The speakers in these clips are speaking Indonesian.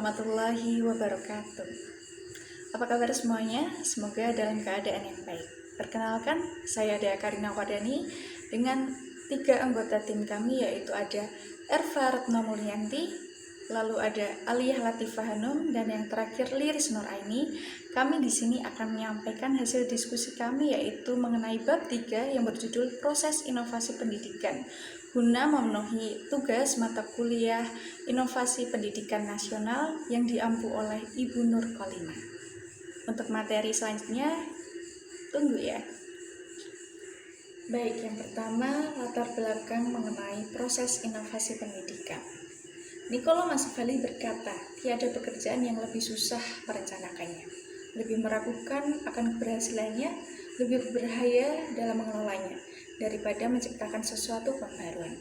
warahmatullahi wabarakatuh. Apa kabar semuanya? Semoga dalam keadaan yang baik. Perkenalkan, saya Dea Karina Wardani dengan 3 anggota tim kami, yaitu ada Erva Retno Mulyanti, lalu ada Aliyah Latifah Hanum, dan yang terakhir Liris Nur Aini. Kami di sini akan menyampaikan hasil diskusi kami, yaitu mengenai bab 3 yang berjudul Proses Inovasi Pendidikan, guna memenuhi tugas mata kuliah Inovasi Pendidikan Nasional yang diampu oleh Ibu Nur Kolima. Untuk materi selanjutnya, tunggu ya. Baik, yang pertama latar belakang mengenai proses inovasi pendidikan. Niccolo Machiavelli berkata, tiada pekerjaan yang lebih susah merencanakannya, lebih meragukan akan keberhasilannya, lebih berbahaya dalam mengelolanya, daripada menciptakan sesuatu pembaruan.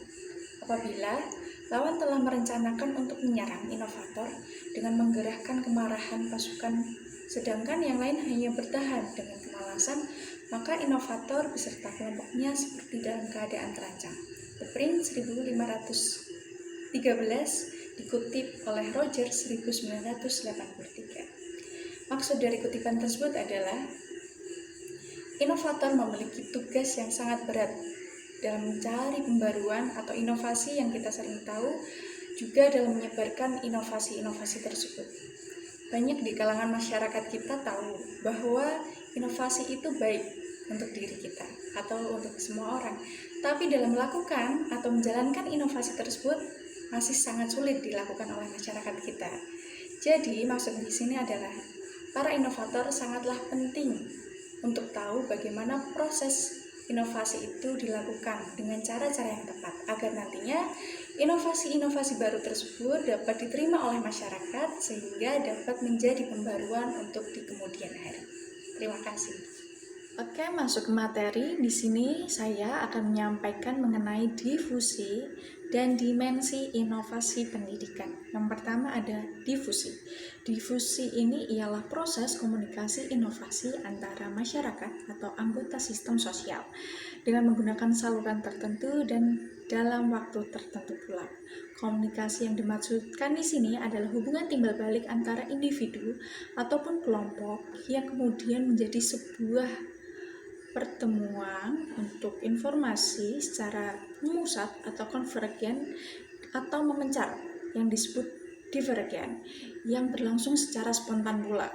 Apabila lawan telah merencanakan untuk menyerang inovator dengan menggerahkan kemarahan pasukan, sedangkan yang lain hanya bertahan dengan kemalasan, maka inovator beserta kelompoknya seperti dalam keadaan terancam. The Prince 1513 dikutip oleh Rogers 1983. Maksud dari kutipan tersebut adalah inovator memiliki tugas yang sangat berat dalam mencari pembaruan atau inovasi yang kita sering tahu, juga dalam menyebarkan inovasi-inovasi tersebut. Banyak di kalangan masyarakat kita tahu bahwa inovasi itu baik untuk diri kita atau untuk semua orang, tapi dalam melakukan atau menjalankan inovasi tersebut masih sangat sulit dilakukan oleh masyarakat kita. Jadi maksud di sini adalah para inovator sangatlah penting untuk tahu bagaimana proses inovasi itu dilakukan dengan cara-cara yang tepat agar nantinya inovasi-inovasi baru tersebut dapat diterima oleh masyarakat sehingga dapat menjadi pembaruan untuk di kemudian hari. Terima kasih. Oke, masuk ke materi. Di sini saya akan menyampaikan mengenai difusi dan dimensi inovasi pendidikan. Yang pertama ada difusi. Difusi ini ialah proses komunikasi inovasi antara masyarakat atau anggota sistem sosial dengan menggunakan saluran tertentu dan dalam waktu tertentu pula. Komunikasi yang dimaksudkan di sini adalah hubungan timbal balik antara individu ataupun kelompok yang kemudian menjadi sebuah pertemuan untuk informasi secara memusat atau konvergen atau memencar yang disebut divergen yang berlangsung secara spontan pula.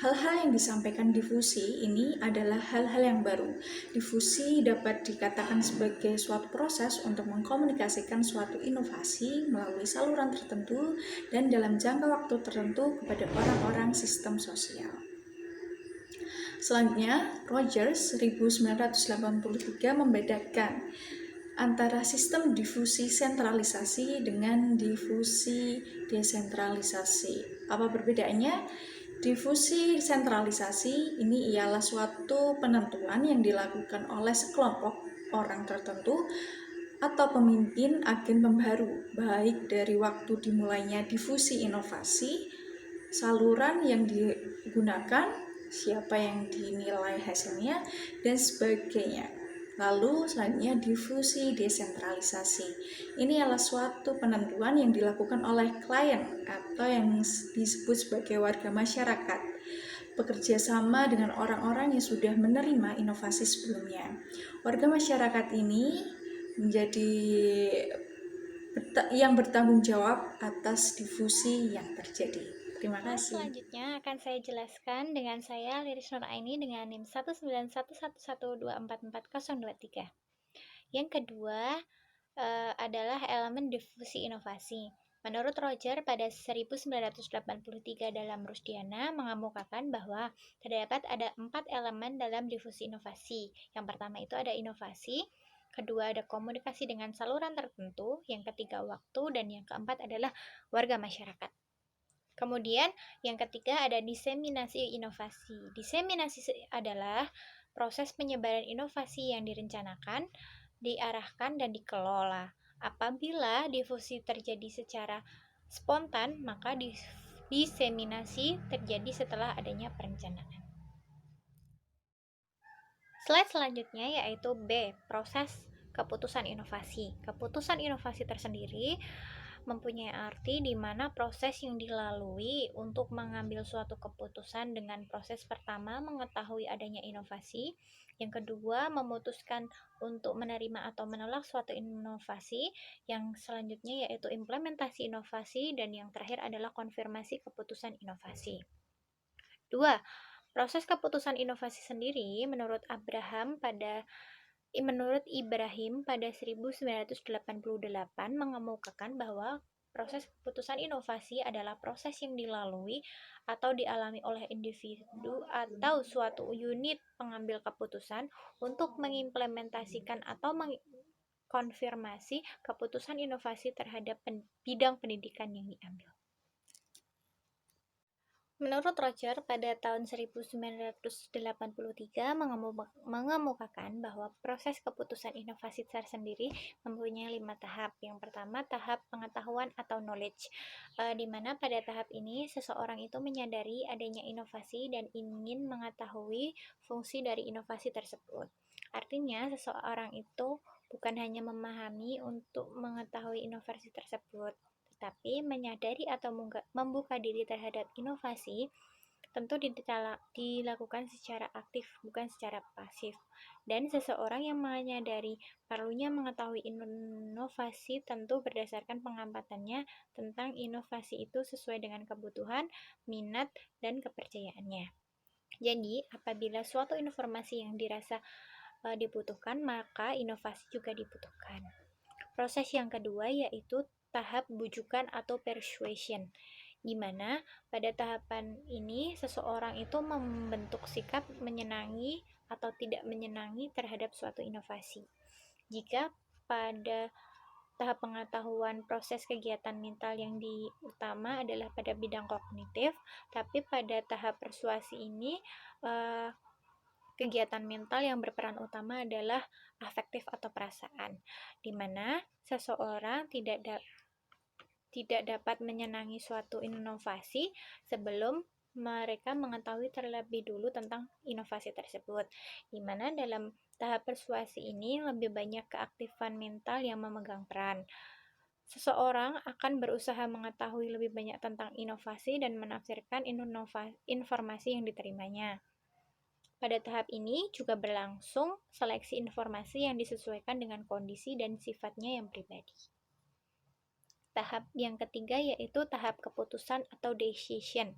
Hal-hal yang disampaikan difusi ini adalah hal-hal yang baru. Difusi dapat dikatakan sebagai suatu proses untuk mengkomunikasikan suatu inovasi melalui saluran tertentu dan dalam jangka waktu tertentu kepada orang-orang sistem sosial. Selanjutnya, Rogers 1983 membedakan antara sistem difusi sentralisasi dengan difusi desentralisasi. Apa perbedaannya? Difusi sentralisasi ini ialah suatu penentuan yang dilakukan oleh sekelompok orang tertentu atau pemimpin agen pembaru, baik dari waktu dimulainya difusi inovasi, saluran yang digunakan, siapa yang dinilai hasilnya, dan sebagainya. Lalu selanjutnya difusi desentralisasi. Ini adalah suatu penentuan yang dilakukan oleh klien atau yang disebut sebagai warga masyarakat, bekerja sama dengan orang-orang yang sudah menerima inovasi sebelumnya. Warga masyarakat ini menjadi yang bertanggung jawab atas difusi yang terjadi. Terima kasih. Selanjutnya akan saya jelaskan dengan saya Liris Nur Aini dengan NIM 1911112440023. Yang kedua adalah elemen difusi inovasi. Menurut Roger pada 1983 dalam Rusdiana mengemukakan bahwa terdapat ada 4 elemen dalam difusi inovasi. Yang pertama itu ada inovasi, kedua ada komunikasi dengan saluran tertentu, yang ketiga waktu, dan yang keempat adalah warga masyarakat. Kemudian yang ketiga ada diseminasi inovasi. Diseminasi adalah proses penyebaran inovasi yang direncanakan, diarahkan, dan dikelola. Apabila difusi terjadi secara spontan, maka diseminasi terjadi setelah adanya perencanaan. Slide selanjutnya yaitu B, proses keputusan inovasi. Keputusan inovasi tersendiri mempunyai arti di mana proses yang dilalui untuk mengambil suatu keputusan dengan proses pertama mengetahui adanya inovasi, yang kedua memutuskan untuk menerima atau menolak suatu inovasi, yang selanjutnya yaitu implementasi inovasi, dan yang terakhir adalah konfirmasi keputusan inovasi. 2. Proses keputusan inovasi sendiri menurut Ibrahim pada 1988 mengemukakan bahwa proses keputusan inovasi adalah proses yang dilalui atau dialami oleh individu atau suatu unit pengambil keputusan untuk mengimplementasikan atau mengkonfirmasi keputusan inovasi terhadap bidang pendidikan yang diambil. Menurut Roger, pada tahun 1983 mengemukakan bahwa proses keputusan inovasi tersendiri mempunyai 5 tahap. Yang pertama, tahap pengetahuan atau knowledge, di mana pada tahap ini seseorang itu menyadari adanya inovasi dan ingin mengetahui fungsi dari inovasi tersebut. Artinya, seseorang itu bukan hanya memahami untuk mengetahui inovasi tersebut, tetapi menyadari atau membuka diri terhadap inovasi tentu dilakukan secara aktif, bukan secara pasif. Dan seseorang yang menyadari perlunya mengetahui inovasi tentu berdasarkan pengampatannya tentang inovasi itu sesuai dengan kebutuhan, minat, dan kepercayaannya. Jadi, apabila suatu informasi yang dirasa dibutuhkan, maka inovasi juga dibutuhkan. Proses yang kedua yaitu tahap bujukan atau persuasion, di mana pada tahapan ini seseorang itu membentuk sikap menyenangi atau tidak menyenangi terhadap suatu inovasi. Jika pada tahap pengetahuan proses kegiatan mental yang utama adalah pada bidang kognitif, tapi pada tahap persuasi ini kegiatan mental yang berperan utama adalah afektif atau perasaan, di mana seseorang tidak dapat menyenangi suatu inovasi sebelum mereka mengetahui terlebih dulu tentang inovasi tersebut, di mana dalam tahap persuasi ini lebih banyak keaktifan mental yang memegang peran. Seseorang akan berusaha mengetahui lebih banyak tentang inovasi dan menafsirkan informasi yang diterimanya. Pada tahap ini juga berlangsung seleksi informasi yang disesuaikan dengan kondisi dan sifatnya yang pribadi. Tahap yang ketiga yaitu tahap keputusan atau decision.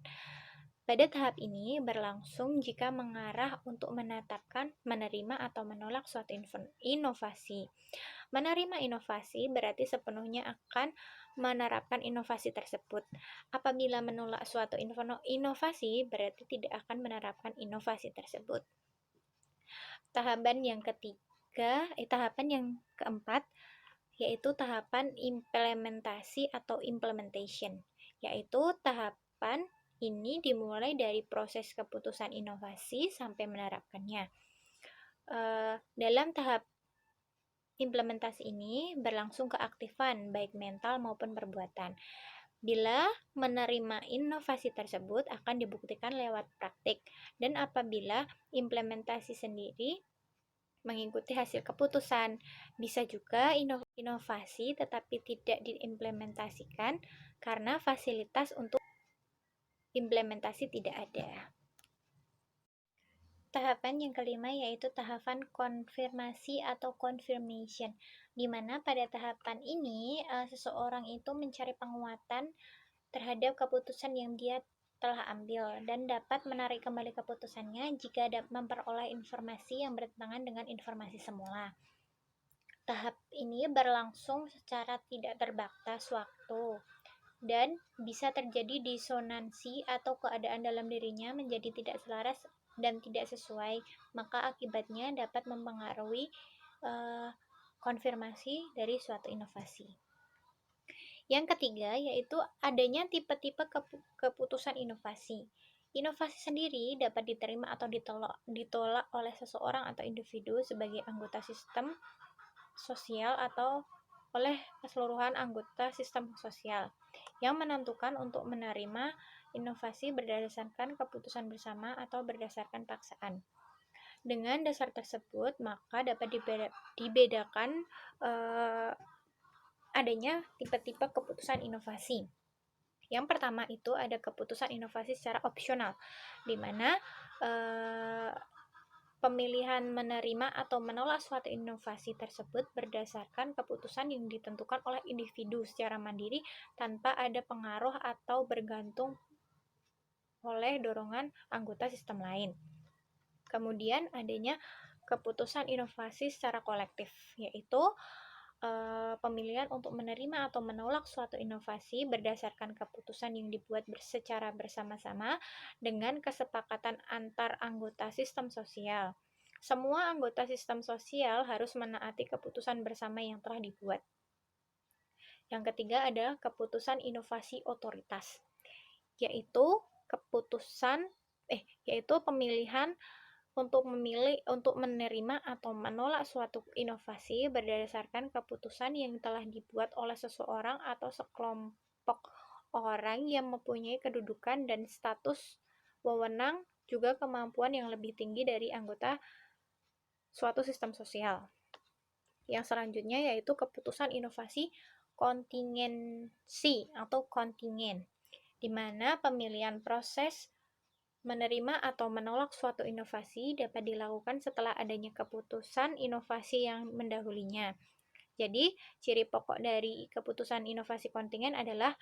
Pada tahap ini berlangsung jika mengarah untuk menetapkan, menerima, atau menolak suatu inovasi. Menerima inovasi berarti sepenuhnya akan menerapkan inovasi tersebut. Apabila menolak suatu inovasi berarti tidak akan menerapkan inovasi tersebut. Tahapan yang keempat yaitu tahapan implementasi atau implementation, yaitu tahapan ini dimulai dari proses keputusan inovasi sampai menerapkannya. Dalam tahap implementasi ini berlangsung keaktifan baik mental maupun perbuatan. Bila menerima inovasi tersebut akan dibuktikan lewat praktik, dan apabila implementasi sendiri mengikuti hasil keputusan. Bisa juga inovasi tetapi tidak diimplementasikan karena fasilitas untuk implementasi tidak ada. Tahapan yang kelima yaitu tahapan konfirmasi atau confirmation, di mana pada tahapan ini seseorang itu mencari penguatan terhadap keputusan yang dia telah ambil dan dapat menarik kembali keputusannya jika memperoleh informasi yang bertentangan dengan informasi semula. Tahap ini berlangsung secara tidak terbatas waktu dan bisa terjadi disonansi atau keadaan dalam dirinya menjadi tidak selaras dan tidak sesuai, maka akibatnya dapat mempengaruhi konfirmasi dari suatu inovasi. Yang ketiga yaitu adanya tipe-tipe keputusan inovasi. Inovasi sendiri dapat diterima atau ditolak oleh seseorang atau individu sebagai anggota sistem sosial atau oleh keseluruhan anggota sistem sosial yang menentukan untuk menerima inovasi berdasarkan keputusan bersama atau berdasarkan paksaan. Dengan dasar tersebut, maka dapat dibedakan adanya tipe-tipe keputusan inovasi. Yang pertama itu ada keputusan inovasi secara opsional, di mana pemilihan menerima atau menolak suatu inovasi tersebut berdasarkan keputusan yang ditentukan oleh individu secara mandiri tanpa ada pengaruh atau bergantung oleh dorongan anggota sistem lain. Kemudian adanya keputusan inovasi secara kolektif, yaitu pemilihan untuk menerima atau menolak suatu inovasi berdasarkan keputusan yang dibuat secara bersama-sama dengan kesepakatan antar anggota sistem sosial. Semua anggota sistem sosial harus menaati keputusan bersama yang telah dibuat. Yang ketiga adalah keputusan inovasi otoritas, yaitu pemilihan untuk menerima atau menolak suatu inovasi berdasarkan keputusan yang telah dibuat oleh seseorang atau sekelompok orang yang mempunyai kedudukan dan status wewenang juga kemampuan yang lebih tinggi dari anggota suatu sistem sosial. Yang selanjutnya yaitu keputusan inovasi kontingensi atau kontingen, di mana pemilihan proses menerima atau menolak suatu inovasi dapat dilakukan setelah adanya keputusan inovasi yang mendahulinya. Jadi, ciri pokok dari keputusan inovasi kontingen adalah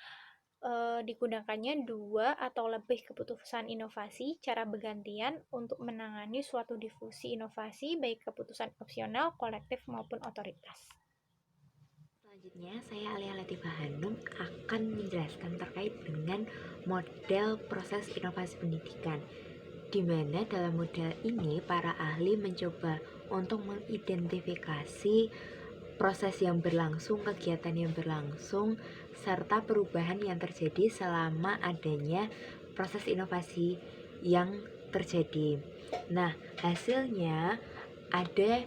digunakannya dua atau lebih keputusan inovasi cara bergantian untuk menangani suatu difusi inovasi, baik keputusan opsional, kolektif, maupun otoritas. Selanjutnya, saya Alia Latifah Hanum akan menjelaskan terkait dengan model proses inovasi pendidikan, di mana dalam model ini para ahli mencoba untuk mengidentifikasi proses yang berlangsung, kegiatan yang berlangsung, serta perubahan yang terjadi selama adanya proses inovasi yang terjadi. Nah, hasilnya ada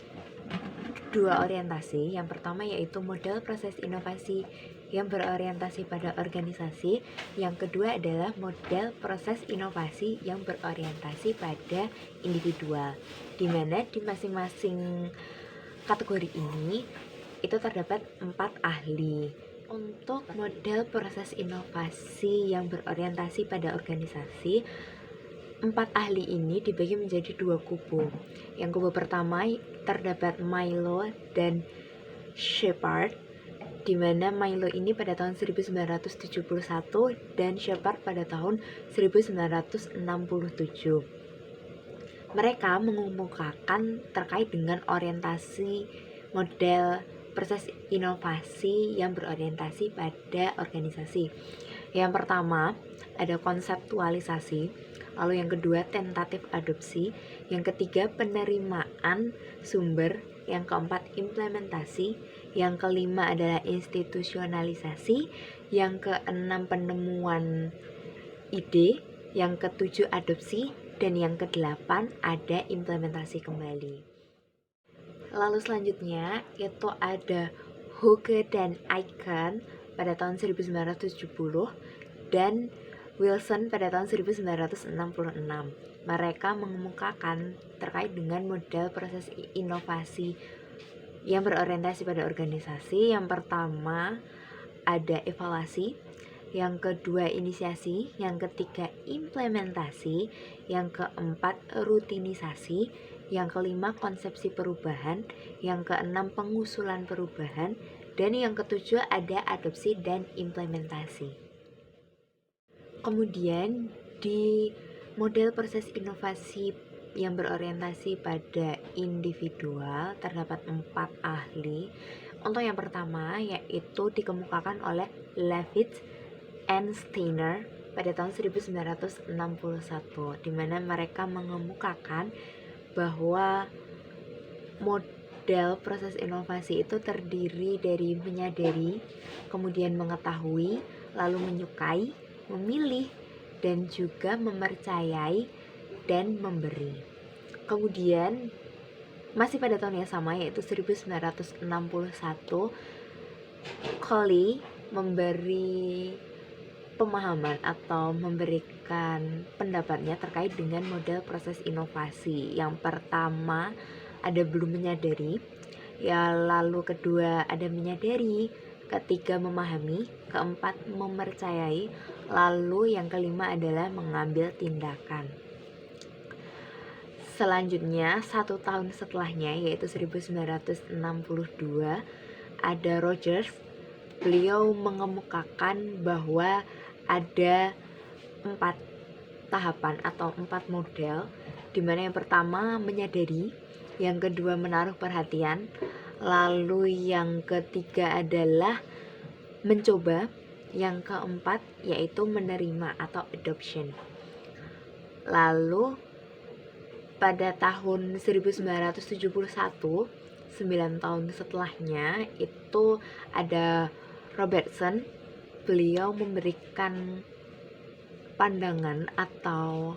dua orientasi. Yang pertama yaitu model proses inovasi yang berorientasi pada organisasi. Yang kedua adalah model proses inovasi yang berorientasi pada individual, di mana di masing-masing kategori ini itu terdapat 4 ahli. Untuk model proses inovasi yang berorientasi pada organisasi, 4 ahli ini dibagi menjadi 2 kubu. Yang kubu pertama terdapat Milo dan Shepard, di mana Milo ini pada tahun 1971 dan Shepard pada tahun 1967. Mereka mengemukakan terkait dengan orientasi model proses inovasi yang berorientasi pada organisasi. Yang pertama ada konseptualisasi, lalu yang kedua tentatif adopsi, yang ketiga penerimaan sumber, yang keempat implementasi, yang kelima adalah institusionalisasi, yang keenam penemuan ide, yang ketujuh adopsi, dan yang kedelapan ada implementasi kembali. Lalu selanjutnya itu ada Hooke dan Aiken pada tahun 1970 dan Wilson pada tahun 1966. Mereka mengemukakan terkait dengan model proses inovasi yang berorientasi pada organisasi. Yang pertama ada evaluasi, yang kedua inisiasi, yang ketiga implementasi, yang keempat rutinisasi, yang kelima konsepsi perubahan, yang keenam pengusulan perubahan, dan yang ketujuh ada adopsi dan implementasi. Kemudian di model proses inovasi yang berorientasi pada individual terdapat 4 ahli. Untuk yang pertama yaitu dikemukakan oleh Levitz and Steiner pada tahun 1961, di mana mereka mengemukakan bahwa model proses inovasi itu terdiri dari menyadari, kemudian mengetahui, lalu menyukai, memilih, dan juga mempercayai dan memberi. Kemudian masih pada tahun yang sama yaitu 1961, Coley memberi pemahaman atau memberikan pendapatnya terkait dengan model proses inovasi. Yang pertama ada belum menyadari, ya lalu kedua ada menyadari, ketiga memahami, keempat mempercayai, lalu yang kelima adalah mengambil tindakan. Selanjutnya, 1 tahun setelahnya, yaitu 1962, ada Rogers. Beliau mengemukakan bahwa ada 4 tahapan atau 4 model, di mana yang pertama menyadari, yang kedua menaruh perhatian, lalu yang ketiga adalah mencoba, yang keempat yaitu menerima atau adoption. Lalu pada tahun 1971, 9 tahun setelahnya, itu ada Robertson. Beliau memberikan pandangan atau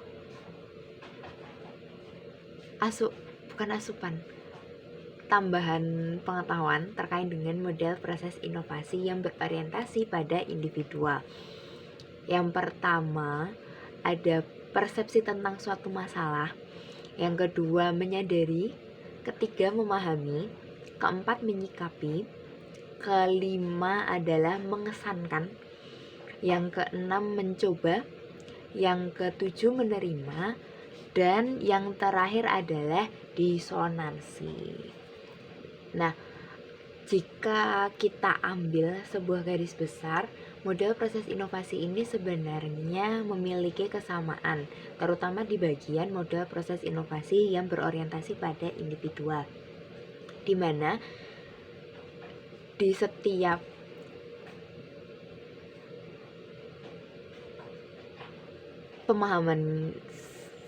tambahan pengetahuan terkait dengan model proses inovasi yang berorientasi pada individual. Yang pertama, ada persepsi tentang suatu masalah. Yang kedua, menyadari. Ketiga, memahami. Keempat, menyikapi. Kelima adalah mengesankan. Yang keenam, mencoba. Yang ketujuh, menerima. Dan yang terakhir adalah disonansi. Nah, jika kita ambil sebuah garis besar, model proses inovasi ini sebenarnya memiliki kesamaan, terutama di bagian model proses inovasi yang berorientasi pada individual, di mana di setiap pemahaman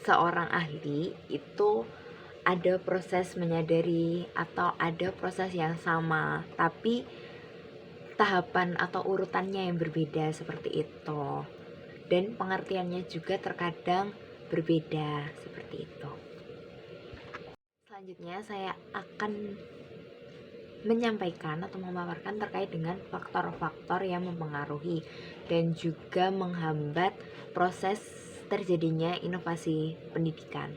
seorang ahli itu ada proses menyadari atau ada proses yang sama, tapi tahapan atau urutannya yang berbeda seperti itu, dan pengertiannya juga terkadang berbeda seperti itu. Selanjutnya saya akan menyampaikan atau memaparkan terkait dengan faktor-faktor yang mempengaruhi dan juga menghambat proses terjadinya inovasi pendidikan.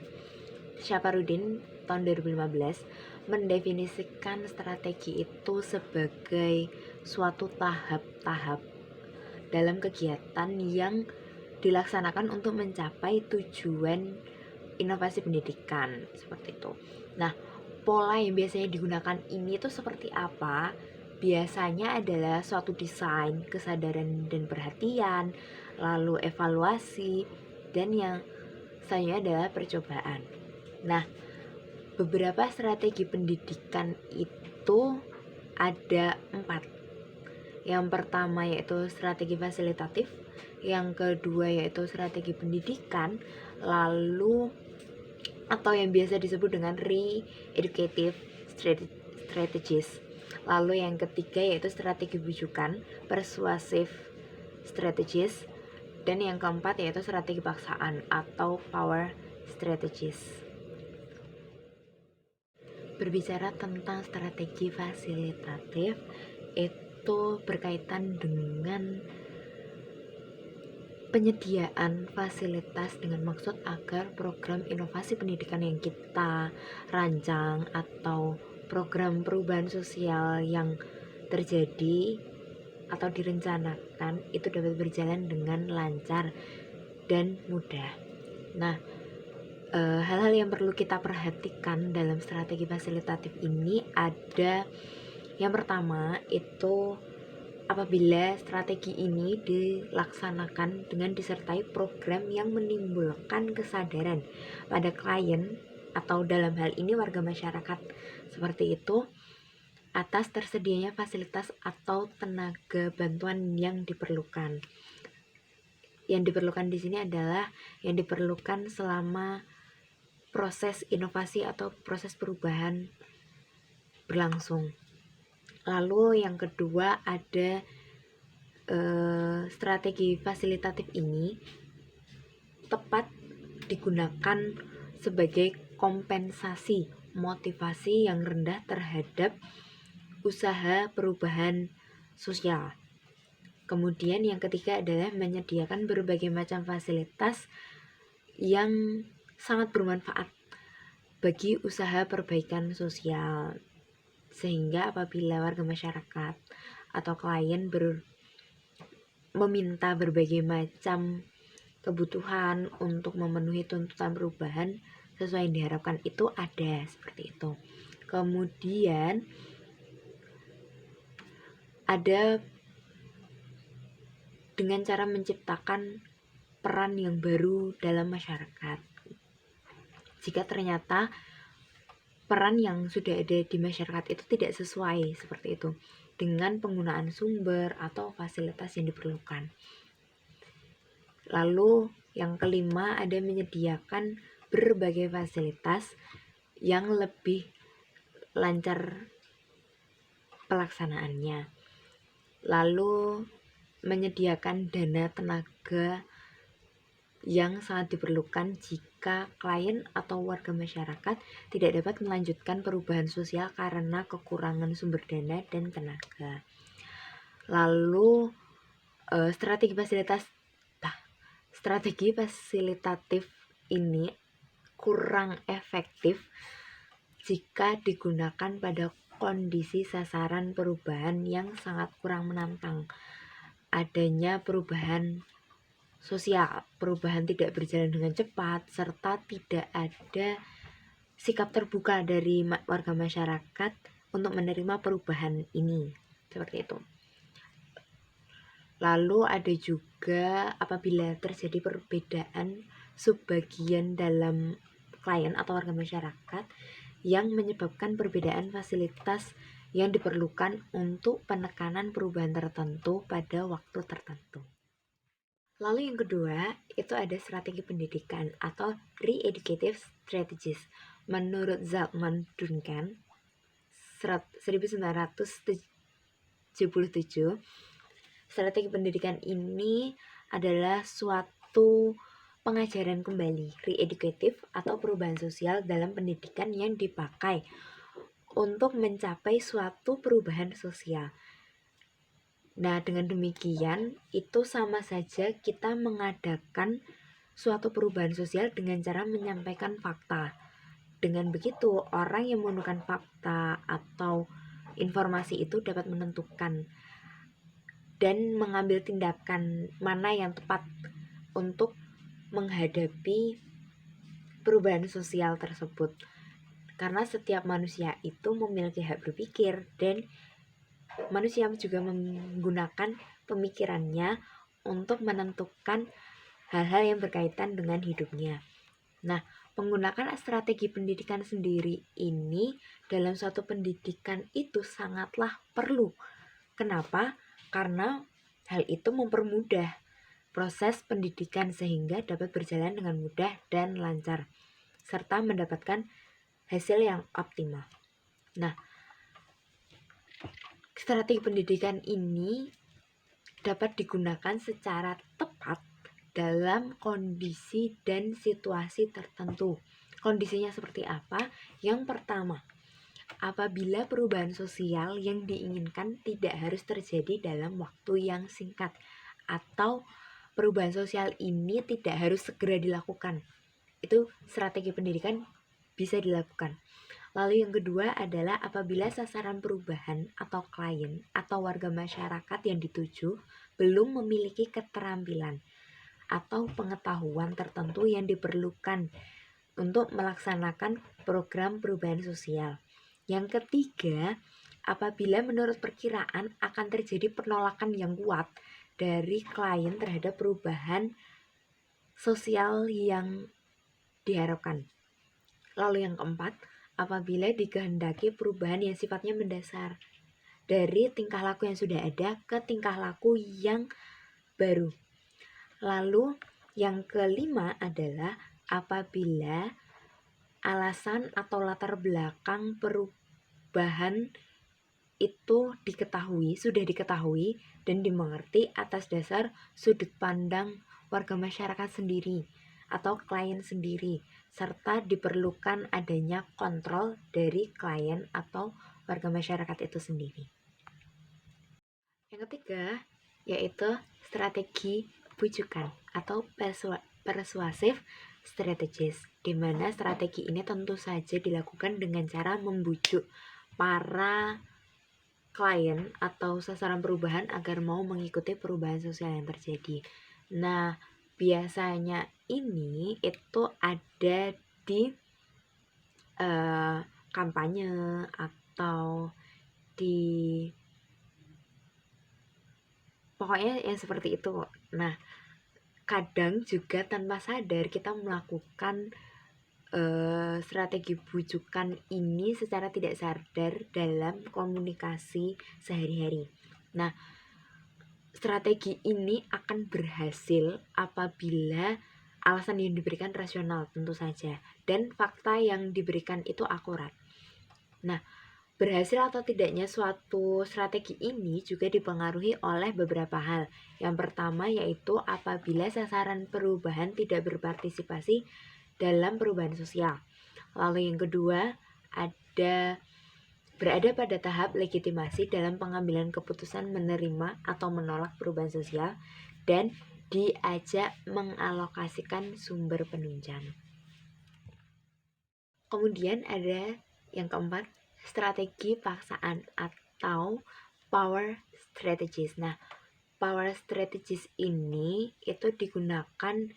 Syaparudin tahun 2015 mendefinisikan strategi itu sebagai suatu tahap-tahap dalam kegiatan yang dilaksanakan untuk mencapai tujuan inovasi pendidikan, seperti itu. Nah, pola yang biasanya digunakan ini tuh seperti apa? Biasanya adalah suatu desain, kesadaran dan perhatian, lalu evaluasi, dan yang selanjutnya adalah percobaan. Nah, beberapa strategi pendidikan itu ada 4. Yang pertama yaitu strategi fasilitatif, yang kedua yaitu strategi pendidikan, lalu atau yang biasa disebut dengan re-educative strategies. Lalu yang ketiga yaitu strategi bujukan, persuasive strategies, dan yang keempat yaitu strategi paksaan atau power strategies. Berbicara tentang strategi fasilitatif, itu berkaitan dengan penyediaan fasilitas dengan maksud agar program inovasi pendidikan yang kita rancang atau program perubahan sosial yang terjadi atau direncanakan itu dapat berjalan dengan lancar dan mudah. Nah, hal-hal yang perlu kita perhatikan dalam strategi fasilitatif ini ada yang pertama itu apabila strategi ini dilaksanakan dengan disertai program yang menimbulkan kesadaran pada klien atau dalam hal ini warga masyarakat seperti itu atas tersedianya fasilitas atau tenaga bantuan yang diperlukan. Yang diperlukan di sini adalah yang diperlukan selama proses inovasi atau proses perubahan berlangsung. Lalu yang kedua ada strategi fasilitatif ini tepat digunakan sebagai kompensasi motivasi yang rendah terhadap usaha perubahan sosial. Kemudian yang ketiga adalah menyediakan berbagai macam fasilitas yang sangat bermanfaat bagi usaha perbaikan sosial, sehingga apabila warga masyarakat atau klien meminta berbagai macam kebutuhan untuk memenuhi tuntutan perubahan sesuai yang diharapkan, itu ada seperti itu. Kemudian ada dengan cara menciptakan peran yang baru dalam masyarakat. Jika ternyata peran yang sudah ada di masyarakat itu tidak sesuai seperti itu dengan penggunaan sumber atau fasilitas yang diperlukan. Lalu yang kelima ada menyediakan berbagai fasilitas yang lebih lancar pelaksanaannya. Lalu menyediakan dana tenaga yang sangat diperlukan jika klien atau warga masyarakat tidak dapat melanjutkan perubahan sosial karena kekurangan sumber dana dan tenaga. Lalu strategi fasilitatif ini kurang efektif jika digunakan pada kondisi sasaran perubahan yang sangat kurang menantang. Adanya perubahan sosial, perubahan tidak berjalan dengan cepat, serta tidak ada sikap terbuka dari warga masyarakat untuk menerima perubahan ini, seperti itu. Lalu ada juga apabila terjadi perbedaan subbagian dalam klien atau warga masyarakat yang menyebabkan perbedaan fasilitas yang diperlukan untuk penekanan perubahan tertentu pada waktu tertentu. Lalu yang kedua, itu ada strategi pendidikan atau re-educative strategies. Menurut Zalman Duncan 1977, strategi pendidikan ini adalah suatu pengajaran kembali, re-educative atau perubahan sosial dalam pendidikan yang dipakai untuk mencapai suatu perubahan sosial. Nah, dengan demikian itu sama saja kita mengadakan suatu perubahan sosial dengan cara menyampaikan fakta. Dengan begitu, orang yang menggunakan fakta atau informasi itu dapat menentukan dan mengambil tindakan mana yang tepat untuk menghadapi perubahan sosial tersebut. Karena setiap manusia itu memiliki hak berpikir dan manusia juga menggunakan pemikirannya untuk menentukan hal-hal yang berkaitan dengan hidupnya. Nah, menggunakan strategi pendidikan sendiri ini dalam suatu pendidikan itu sangatlah perlu. Kenapa? Karena hal itu mempermudah proses pendidikan sehingga dapat berjalan dengan mudah dan lancar, serta mendapatkan hasil yang optimal. Nah, strategi pendidikan ini dapat digunakan secara tepat dalam kondisi dan situasi tertentu. Kondisinya seperti apa? Yang pertama, apabila perubahan sosial yang diinginkan tidak harus terjadi dalam waktu yang singkat, atau perubahan sosial ini tidak harus segera dilakukan. Itu strategi pendidikan bisa dilakukan. Lalu yang kedua adalah apabila sasaran perubahan atau klien atau warga masyarakat yang dituju belum memiliki keterampilan atau pengetahuan tertentu yang diperlukan untuk melaksanakan program perubahan sosial. Yang ketiga, apabila menurut perkiraan akan terjadi penolakan yang kuat dari klien terhadap perubahan sosial yang diharapkan. Lalu yang keempat, apabila dikehendaki perubahan yang sifatnya mendasar dari tingkah laku yang sudah ada ke tingkah laku yang baru. Lalu yang kelima adalah apabila alasan atau latar belakang perubahan itu sudah diketahui dan dimengerti atas dasar sudut pandang warga masyarakat sendiri atau klien sendiri, serta diperlukan adanya kontrol dari klien atau warga masyarakat itu sendiri. Yang ketiga, yaitu strategi bujukan atau persuasive strategies, di mana strategi ini tentu saja dilakukan dengan cara membujuk para klien atau sasaran perubahan agar mau mengikuti perubahan sosial yang terjadi. Nah, biasanya ini itu ada di kampanye atau di pokoknya yang seperti itu. Nah, kadang juga tanpa sadar kita melakukan strategi bujukan ini secara tidak sadar dalam komunikasi sehari-hari. Nah, strategi ini akan berhasil apabila alasan yang diberikan rasional tentu saja dan fakta yang diberikan itu akurat. Nah, berhasil atau tidaknya suatu strategi ini juga dipengaruhi oleh beberapa hal. Yang pertama yaitu apabila sasaran perubahan tidak berpartisipasi dalam perubahan sosial. Lalu yang kedua, berada pada tahap legitimasi dalam pengambilan keputusan menerima atau menolak perubahan sosial dan diajak mengalokasikan sumber penunjang. Kemudian ada yang keempat, strategi paksaan atau power strategies. Nah, power strategies ini itu digunakan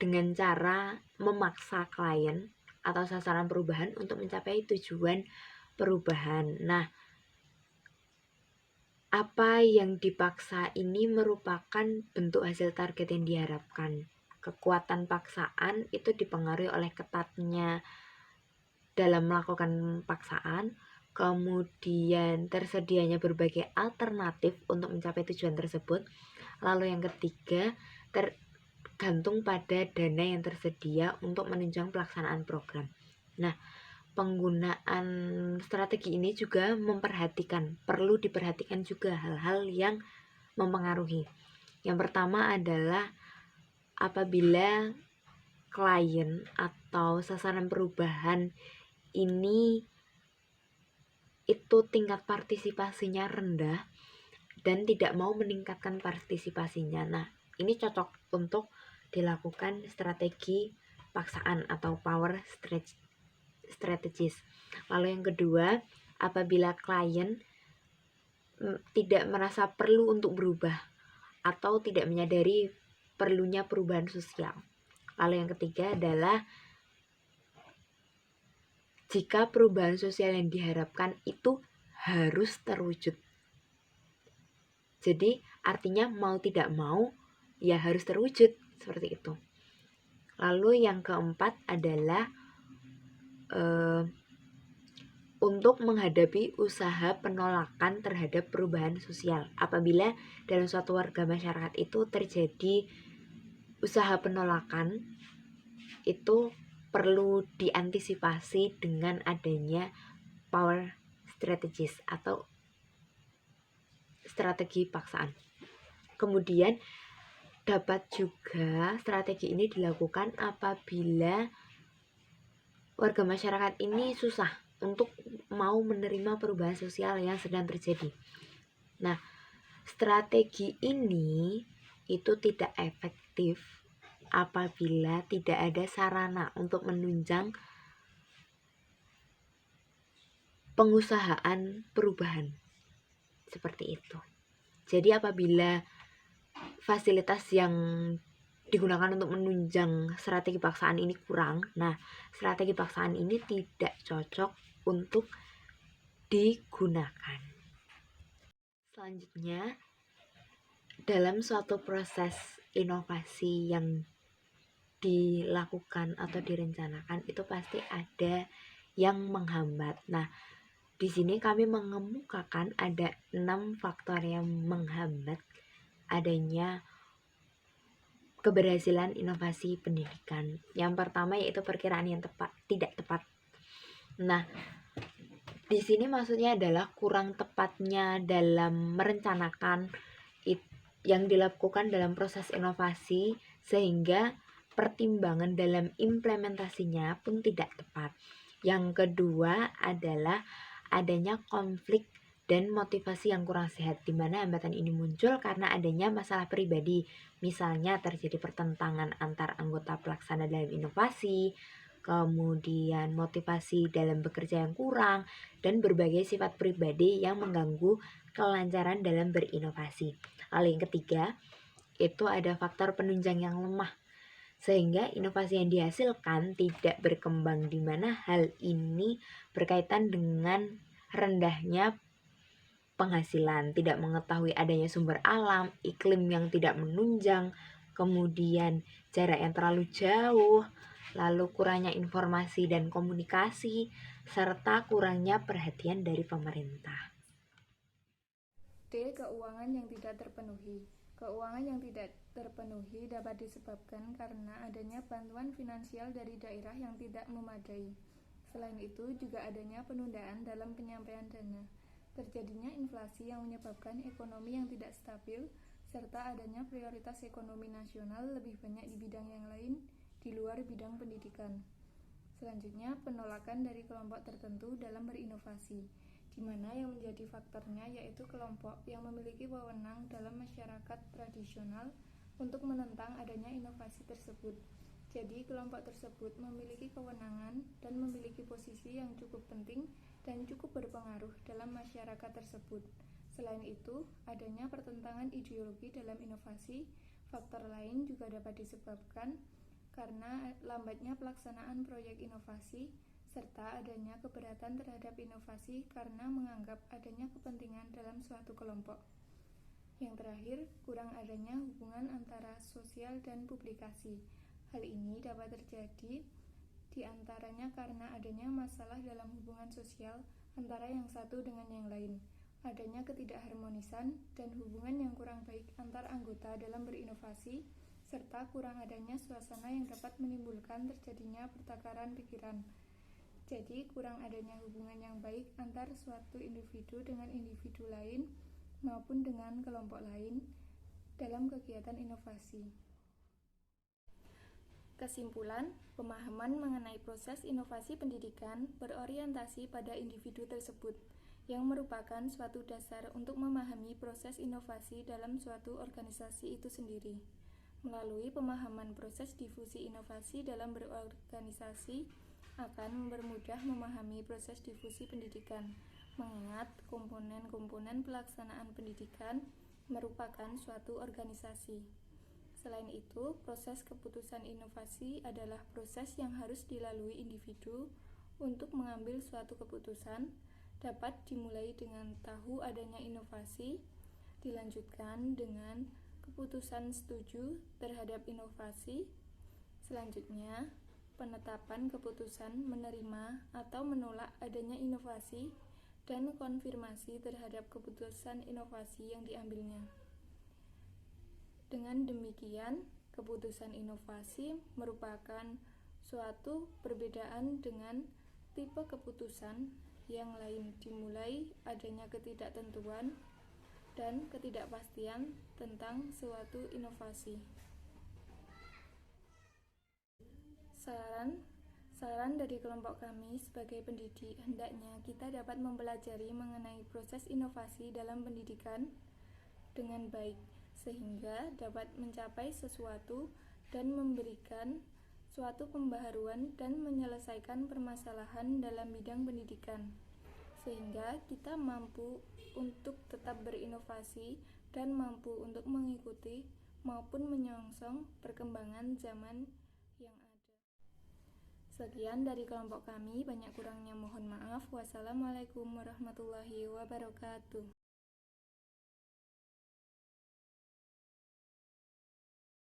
dengan cara memaksa klien atau sasaran perubahan untuk mencapai tujuan perubahan. Nah, apa yang dipaksa ini merupakan bentuk hasil target yang diharapkan. Kekuatan paksaan itu dipengaruhi oleh ketatnya dalam melakukan paksaan, kemudian tersedianya berbagai alternatif untuk mencapai tujuan tersebut. Lalu yang ketiga, tergantung pada dana yang tersedia untuk menunjang pelaksanaan program. Nah, penggunaan strategi ini juga perlu diperhatikan juga hal-hal yang mempengaruhi. Yang pertama adalah apabila klien atau sasaran perubahan ini itu tingkat partisipasinya rendah dan tidak mau meningkatkan partisipasinya. Nah, ini cocok untuk dilakukan strategi paksaan atau power strategies. Lalu yang kedua, apabila klien tidak merasa perlu untuk berubah atau tidak menyadari perlunya perubahan sosial. Lalu yang ketiga adalah jika perubahan sosial yang diharapkan itu harus terwujud. Jadi artinya mau tidak mau ya harus terwujud, seperti itu. Lalu yang keempat adalah untuk menghadapi usaha penolakan terhadap perubahan sosial. Apabila dalam suatu warga masyarakat itu terjadi usaha penolakan, itu perlu diantisipasi dengan adanya power strategies atau strategi paksaan. Kemudian dapat juga strategi ini dilakukan apabila warga masyarakat ini susah untuk mau menerima perubahan sosial yang sedang terjadi. Nah, strategi ini itu tidak efektif apabila tidak ada sarana untuk menunjang pengusahaan perubahan. Seperti itu. Jadi apabila fasilitas yang digunakan untuk menunjang strategi paksaan ini kurang, nah strategi paksaan ini tidak cocok untuk digunakan. Selanjutnya, dalam suatu proses inovasi yang dilakukan atau direncanakan itu pasti ada yang menghambat. Nah, di sini kami mengemukakan ada 6 faktor yang menghambat adanya keberhasilan inovasi pendidikan. Yang pertama yaitu perkiraan yang tidak tepat. Nah, di sini maksudnya adalah kurang tepatnya dalam merencanakan yang dilakukan dalam proses inovasi sehingga pertimbangan dalam implementasinya pun tidak tepat. Yang kedua adalah adanya konflik dan motivasi yang kurang sehat, di mana hambatan ini muncul karena adanya masalah pribadi. Misalnya terjadi pertentangan antar anggota pelaksana dalam inovasi, kemudian motivasi dalam bekerja yang kurang, dan berbagai sifat pribadi yang mengganggu kelancaran dalam berinovasi. Lalu yang ketiga, itu ada faktor penunjang yang lemah, sehingga inovasi yang dihasilkan tidak berkembang, di mana hal ini berkaitan dengan rendahnya penghasilan, tidak mengetahui adanya sumber alam, iklim yang tidak menunjang, kemudian jarak yang terlalu jauh, lalu kurangnya informasi dan komunikasi, serta kurangnya perhatian dari pemerintah. D. Keuangan yang tidak terpenuhi. Keuangan yang tidak terpenuhi dapat disebabkan karena adanya bantuan finansial dari daerah yang tidak memadai. Selain itu, juga adanya penundaan dalam penyampaian dana, terjadinya inflasi yang menyebabkan ekonomi yang tidak stabil, serta adanya prioritas ekonomi nasional lebih banyak di bidang yang lain di luar bidang pendidikan. Selanjutnya, penolakan dari kelompok tertentu dalam berinovasi, di mana yang menjadi faktornya yaitu kelompok yang memiliki wewenang dalam masyarakat tradisional untuk menentang adanya inovasi tersebut. Jadi, kelompok tersebut memiliki kewenangan dan memiliki posisi yang cukup penting dan cukup berpengaruh dalam masyarakat tersebut. Selain itu, adanya pertentangan ideologi dalam inovasi. Faktor lain juga dapat disebabkan karena lambatnya pelaksanaan proyek inovasi, serta adanya keberatan terhadap inovasi karena menganggap adanya kepentingan dalam suatu kelompok. Yang terakhir, kurang adanya hubungan antara sosial dan publikasi. Hal ini dapat terjadi di antaranya karena adanya masalah dalam hubungan sosial antara yang satu dengan yang lain, adanya ketidakharmonisan dan hubungan yang kurang baik antar anggota dalam berinovasi, serta kurang adanya suasana yang dapat menimbulkan terjadinya pertengkaran pikiran. Jadi, kurang adanya hubungan yang baik antar suatu individu dengan individu lain maupun dengan kelompok lain dalam kegiatan inovasi. Kesimpulan, pemahaman mengenai proses inovasi pendidikan berorientasi pada individu tersebut, yang merupakan suatu dasar untuk memahami proses inovasi dalam suatu organisasi itu sendiri. Melalui pemahaman proses difusi inovasi dalam berorganisasi akan mempermudah memahami proses difusi pendidikan, mengingat komponen-komponen pelaksanaan pendidikan merupakan suatu organisasi. Selain itu, proses keputusan inovasi adalah proses yang harus dilalui individu untuk mengambil suatu keputusan, dapat dimulai dengan tahu adanya inovasi, dilanjutkan dengan keputusan setuju terhadap inovasi, selanjutnya penetapan keputusan menerima atau menolak adanya inovasi, dan konfirmasi terhadap keputusan inovasi yang diambilnya. Dengan demikian, keputusan inovasi merupakan suatu perbedaan dengan tipe keputusan yang lain, dimulai adanya ketidaktentuan dan ketidakpastian tentang suatu inovasi. Saran dari kelompok kami sebagai pendidik, hendaknya kita dapat mempelajari mengenai proses inovasi dalam pendidikan dengan baik, sehingga dapat mencapai sesuatu dan memberikan suatu pembaharuan dan menyelesaikan permasalahan dalam bidang pendidikan, sehingga kita mampu untuk tetap berinovasi dan mampu untuk mengikuti maupun menyongsong perkembangan zaman yang ada. Sekian dari kelompok kami, banyak kurangnya mohon maaf. Wassalamualaikum warahmatullahi wabarakatuh.